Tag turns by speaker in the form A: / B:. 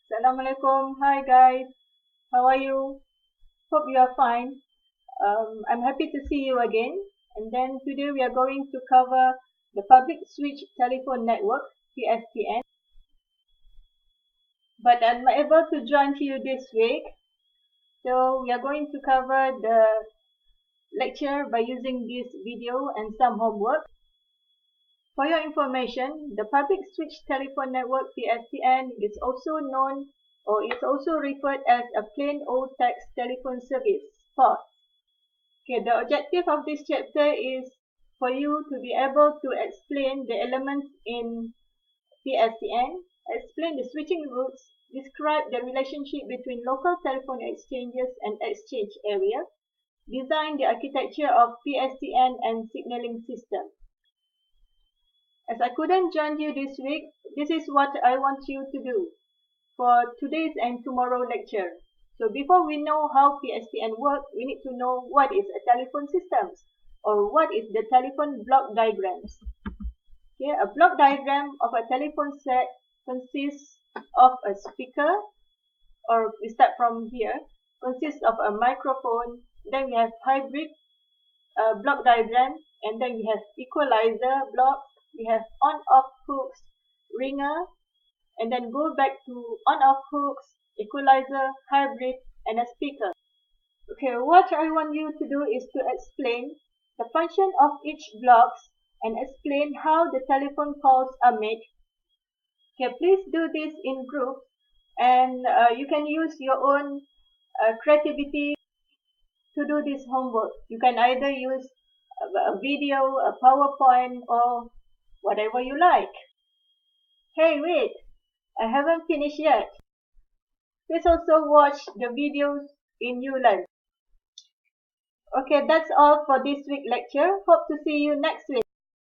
A: Assalamualaikum. Hi guys. How are you? Hope you are fine. I'm happy to see you again. And then today we are going to cover the Public Switch Telephone Network, PSTN. But I'm not able to join you this week. So we are going to cover the lecture by using this video and some homework. For your information, the Public Switch Telephone Network, PSTN, is also known or is also referred as a plain old text telephone service, POTS. Okay, the objective of this chapter is for you to be able to explain the elements in PSTN, explain the switching routes, describe the relationship between local telephone exchanges and exchange area, design the architecture of PSTN and signaling system. As I couldn't join you this week, this is what I want you to do for today's and tomorrow lecture. So before we know how PSTN works, we need to know what is a telephone system or what is the telephone block diagrams. Okay, a block diagram of a telephone set consists of a speaker, or we start from here, consists of a microphone, then we have hybrid block diagram, and then we have equalizer block, we have on-off hooks, ringer, and then go back to on-off hooks, equalizer, hybrid, and a speaker. Okay, what I want you to do is to explain the function of each blocks and explain how the telephone calls are made. Okay, please do this in groups, and you can use your own creativity to do this homework. You can either use a video, a PowerPoint, or whatever you like. Hey, wait, I haven't finished yet. Please also watch the videos in ULearn. Okay, that's all for this week's lecture. Hope to see you next week.